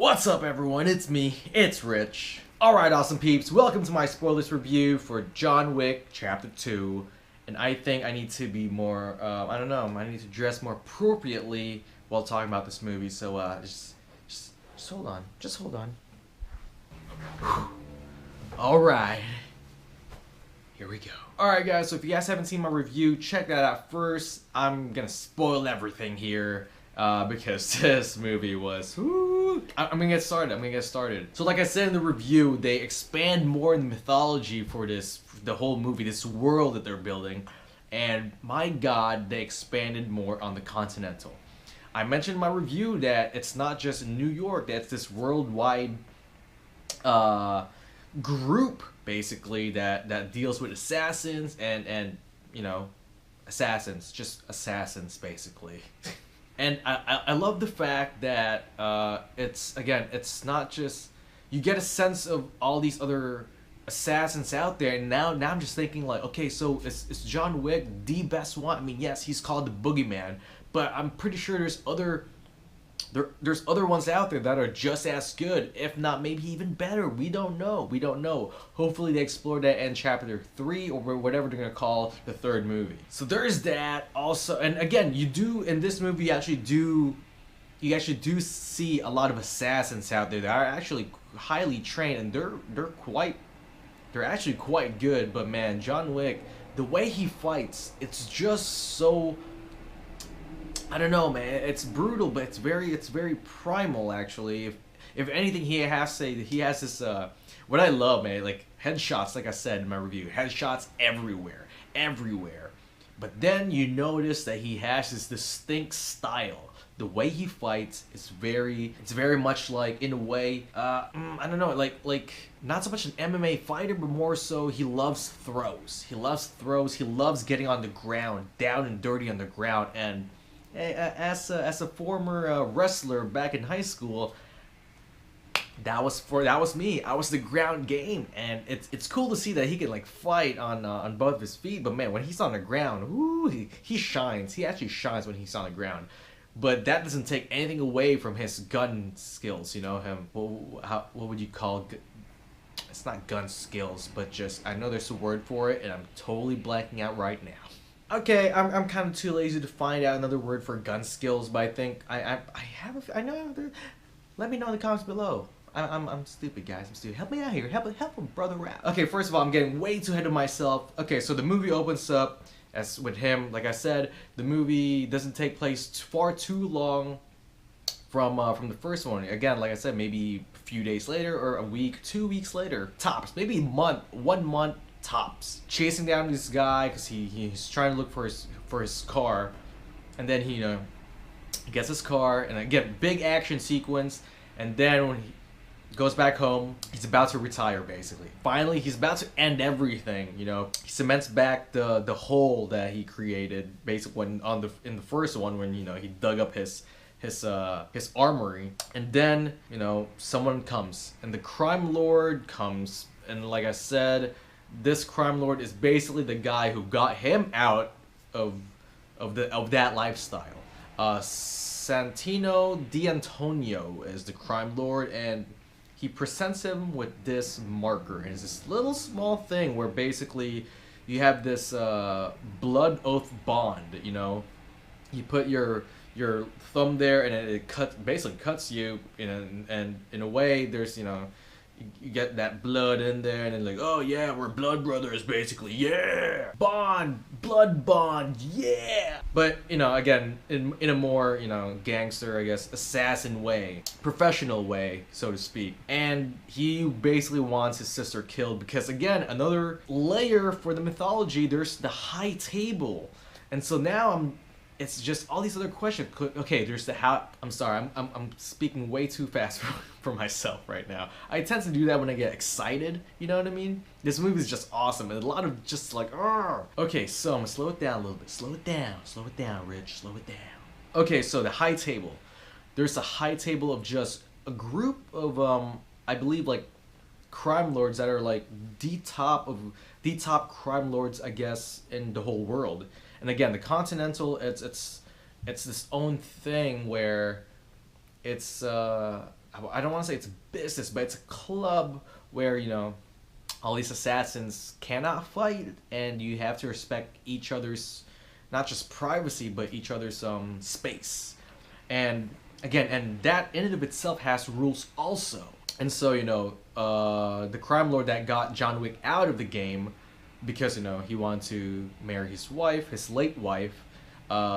What's up everyone, it's me, it's Rich. Alright awesome peeps, welcome to my spoilers review for John Wick Chapter 2. And I think I need to be more, I need to dress more appropriately while talking about this movie. So just hold on, just hold on. Alright, here we go. Alright guys, so if you guys haven't seen my review, check that out first. I'm gonna spoil everything here. Because this movie was, I'm gonna get started. So like I said in the review, they expand more in the mythology for the whole movie, this world that they're building. And my god, they expanded more on the Continental. I mentioned in my review that it's not just in New York, that it's this worldwide group, basically, that deals with assassins and you know, assassins, basically. And I love the fact that it's not just, you get a sense of all these other assassins out there, and now I'm just thinking like, okay, so is John Wick the best one? I mean, yes, he's called the Boogeyman, but I'm pretty sure there's other ones out there that are just as good, if not maybe even better. We don't know. Hopefully they explore that in chapter 3 or whatever they're gonna call the third movie. So there's that also. And again, you do in this movie, you actually do see a lot of assassins out there that are actually highly trained, and they're actually quite good. But man, John Wick, the way he fights, it's just so, I don't know, man. It's brutal, but it's very primal, actually. If anything, he has this. What I love, man, like headshots. Like I said in my review, headshots everywhere. But then you notice that he has this distinct style. The way he fights is it's very much like, in a way, I don't know, like not so much an MMA fighter, but more so he loves throws. He loves getting on the ground, down and dirty on the ground, and as a former wrestler back in high school, that was me. I was the ground game, and it's cool to see that he can like fight on both of his feet. But man, when he's on the ground, woo, he shines. He actually shines when he's on the ground. But that doesn't take anything away from his gun skills. You know him. What would you call? It's not gun skills, but just, I know there's a word for it, and I'm totally blanking out right now. Okay, I'm kind of too lazy to find out another word for gun skills, but I think I know. Let me know in the comments below. I'm stupid, guys. I'm stupid. Help me out here. Help a brother out. Okay, first of all, I'm getting way too ahead of myself. Okay, so the movie opens up as with him. Like I said, the movie doesn't take place far too long from the first one. Again, like I said, maybe a few days later, or a week, 2 weeks later, tops. Maybe a month, 1 month. Tops, chasing down this guy because he's trying to look for his car, and then he gets his car, and again, big action sequence. And then when he goes back home, he's about to retire. Basically, finally, he's about to end everything. He cements back the hole that he created, basically in the first one, when he dug up his armory. And then someone comes, and the crime lord comes, and like I said, this crime lord is basically the guy who got him out of that lifestyle. Santino D'Antonio is the crime lord, and he presents him with this marker, and it's this little small thing where basically you have this blood oath bond. You put your thumb there, and it basically cuts you, and in a way, there's you get that blood in there, and then like, oh yeah, we're blood brothers, basically, yeah, blood bond, yeah. But again, in a more gangster, I guess, assassin way, professional way, so to speak. And he basically wants his sister killed because, again, another layer for the mythology, there's the high table. And so now it's just all these other questions. Okay, there's the how. I'm sorry, I'm speaking way too fast for myself right now. I tend to do that when I get excited. You know what I mean? This movie is just awesome, and a lot of just like, argh. Okay, so I'm gonna slow it down a little bit. Slow it down, Rich. Slow it down. Okay, so the high table. There's a high table of just a group of I believe like crime lords that are like the top crime lords, I guess, in the whole world. And again, the Continental, it's this own thing where it's I don't want to say it's business, but it's a club where, you know, all these assassins cannot fight, and you have to respect each other's, not just privacy, but each other's space. And again, and that in and of itself has rules also. And so, you know, the crime lord that got John Wick out of the game because, you know, he wanted to marry his wife, his late wife,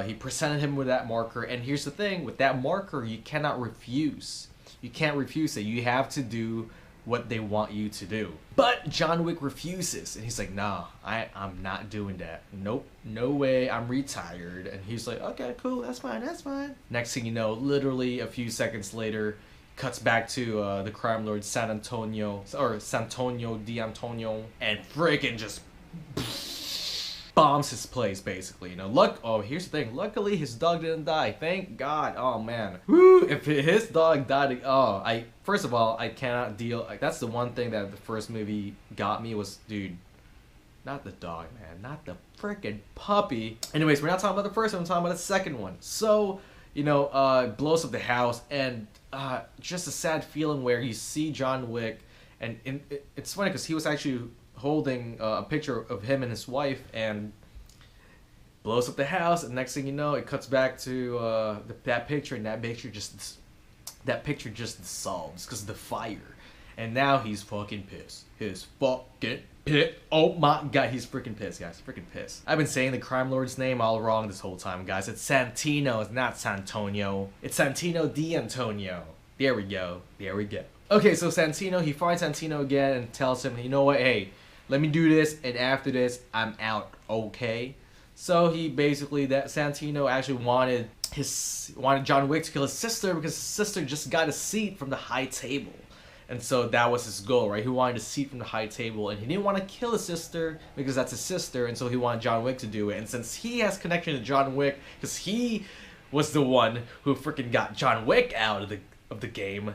he presented him with that marker. And here's the thing, with that marker, you cannot refuse. You can't refuse it. You have to do what they want you to do. But John Wick refuses, and he's like, nah, I'm not doing that. Nope, no way, I'm retired. And he's like, okay, cool, that's fine, that's fine. Next thing you know, literally a few seconds later, cuts back to the crime lord Santonio D'Antonio, and freaking just bombs his place, basically. You know, here's the thing, luckily his dog didn't die, thank God. Oh man, woo, if his dog died, first of all, I cannot deal, like, that's the one thing that the first movie got me was, dude, not the dog, man, not the freaking puppy. Anyways, we're not talking about the first one, we're talking about the second one. So, you know, blows up the house, and just a sad feeling where you see John Wick, and it's funny because he was actually holding a picture of him and his wife, and blows up the house, and next thing you know, it cuts back to that picture, and that picture just dissolves because of the fire. And now he's fucking pissed. He's fucking pissed. Oh my god, he's freaking pissed, guys. Freaking pissed. I've been saying the crime lord's name all wrong this whole time, guys. It's Santino, it's not Santonio. It's Santino D'Antonio. There we go. There we go. Okay, so Santino, he finds Santino again and tells him, you know what, hey, let me do this, and after this, I'm out, okay? So he basically, that Santino actually wanted John Wick to kill his sister because his sister just got a seat from the high table. And so that was his goal, right? He wanted a seat from the high table, and he didn't want to kill his sister because that's his sister, and so he wanted John Wick to do it. And since he has connection to John Wick, because he was the one who freaking got John Wick out of the game,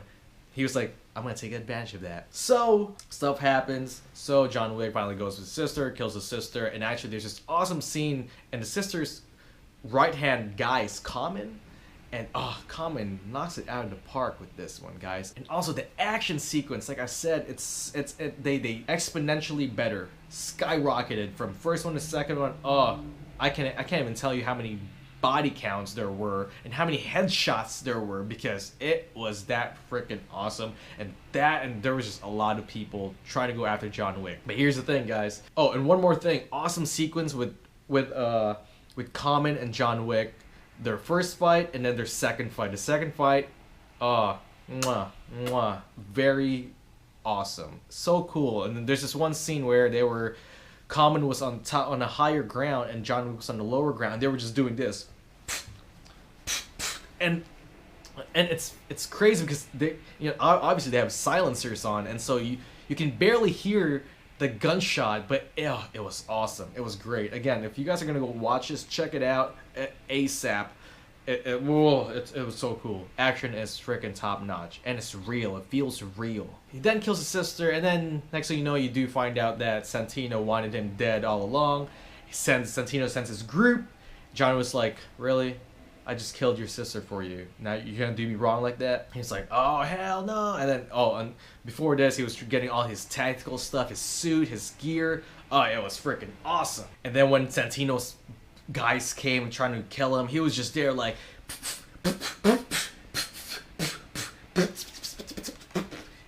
he was like, I'm gonna take advantage of that. So stuff happens. So John Wick finally goes with his sister, kills his sister, and actually there's this awesome scene, and the sister's right hand guy is Common. And Common knocks it out of the park with this one, guys. And also the action sequence, like I said, they exponentially better, skyrocketed from first one to second one. I can't even tell you how many body counts there were and how many headshots there were, because it was that freaking awesome. And there was just a lot of people trying to go after John Wick. But here's the thing, guys. Oh, and one more thing, awesome sequence with Common and John Wick. Their first fight and then their second fight. The second fight, very awesome, so cool. And then there's this one scene where Common was on top, on a higher ground, and John Wick was on the lower ground. They were just doing this, and it's crazy because they, you know, obviously they have silencers on, and so you can barely hear the gunshot, but it was awesome. It was great. Again, if you guys are gonna go watch this, check it out ASAP. It was so cool. Action is freaking top notch, and it's real. It feels real. He then kills his sister, and then next thing you know, you do find out that Santino wanted him dead all along. Santino sends his group. John was like, really? I just killed your sister for you. Now you're gonna do me wrong like that? He's like, oh hell no. And then and before this, he was getting all his tactical stuff, his suit, his gear. Oh, it was freaking awesome. And then when Santino's guys came trying to kill him, he was just there like,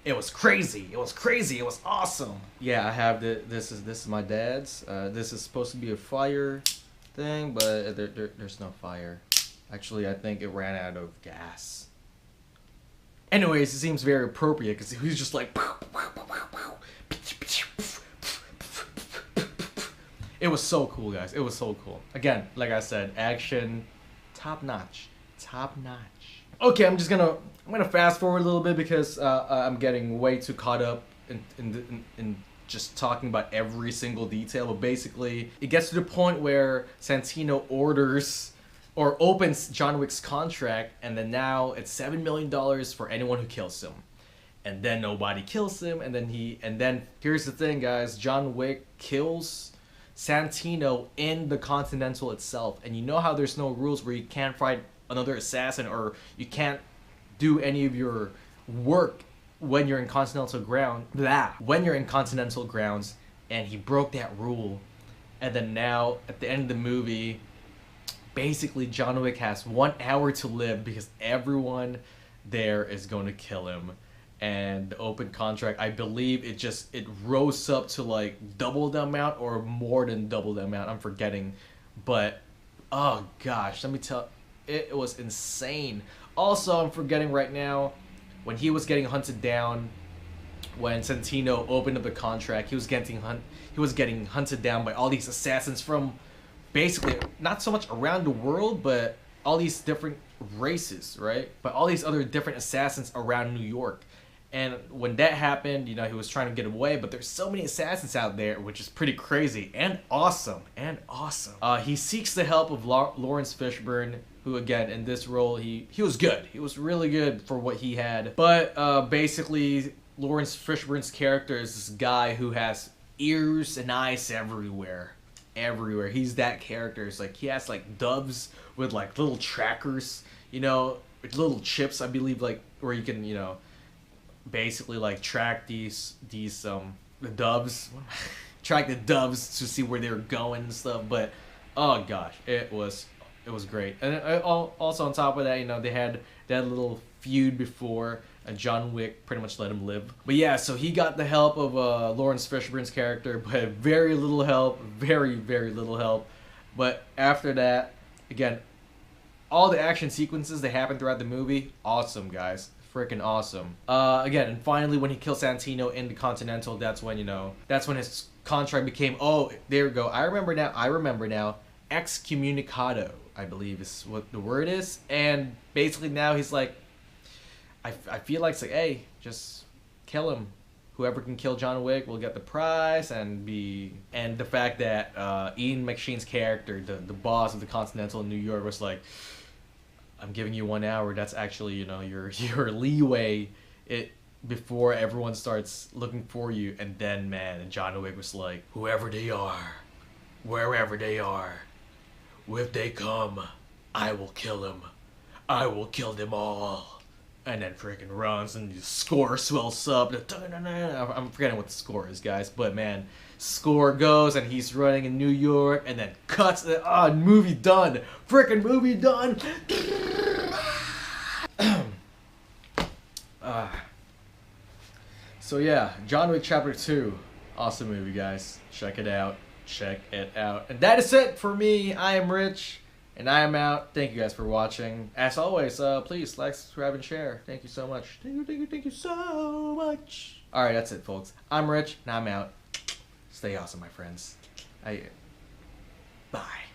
it was crazy. It was crazy. It was awesome. Yeah, I have this is my dad's. This is supposed to be a fire thing, but there's no fire. Actually, I think it ran out of gas. Anyways, it seems very appropriate because he was just like, it was so cool, guys. It was so cool. Again, like I said, action, top notch, top notch. Okay, I'm gonna fast forward a little bit because I'm getting way too caught up in just talking about every single detail. But basically, it gets to the point where Santino orders or opens John Wick's contract, and then now it's $7 million for anyone who kills him. And then nobody kills him, and then here's the thing, guys, John Wick kills Santino in the Continental itself. And you know how there's no rules where you can't fight another assassin, or you can't do any of your work when you're in continental grounds, and he broke that rule. And then now at the end of the movie, basically John Wick has 1 hour to live because everyone there is going to kill him. And the open contract, I believe it rose up to like double the amount or more than double the amount. I'm forgetting, but oh gosh, let me tell, it was insane. Also, I'm forgetting right now, when he was getting hunted down, when Santino opened up the contract, he was getting hunted down by all these assassins from basically not so much around the world, but all these different races, right? But all these other different assassins around New York. And when that happened, you know, he was trying to get away, but there's so many assassins out there, which is pretty crazy and awesome. He seeks the help of Lawrence Fishburne, who again in this role he was good. He was really good for what he had. But basically, Lawrence Fishburne's character is this guy who has ears and eyes everywhere. He's that character. It's like he has like doves with like little trackers, you know, with little chips, I believe, like where you can, you know, basically like track the doves track the doves to see where they're going and stuff. But oh gosh, it was great. And also on top of that, you know, they had that little feud before, and John Wick pretty much let him live. But yeah, so he got the help of Lawrence Fishburne's character, but very little help, very little help. But after that, again, all the action sequences that happen throughout the movie, awesome, guys. Freaking awesome. Again, and finally when he kills Santino in the Continental, that's when, you know, that's when his contract became, oh, there we go, I remember now, excommunicado, I believe is what the word is. And basically now he's like, I feel like it's like, hey, just kill him. Whoever can kill John Wick will get the prize. And the fact that Ian McShane's character, the boss of the Continental in New York, was like, I'm giving you 1 hour. That's actually, you know, your leeway before everyone starts looking for you. And then, man, and John Wick was like, whoever they are, wherever they are, if they come, I will kill them. I will kill them all. And then freaking runs, and the score swells up. I'm forgetting what the score is, guys. But man, score goes, and he's running in New York, and then cuts. Movie done. Freaking movie done. So yeah, John Wick Chapter 2. Awesome movie, guys. Check it out. And that is it for me. I am Rich. And I am out. Thank you guys for watching. As always, please like, subscribe, and share. Thank you so much. Thank you so much. Alright, that's it, folks. I'm Rich, and I'm out. Stay awesome, my friends. Bye.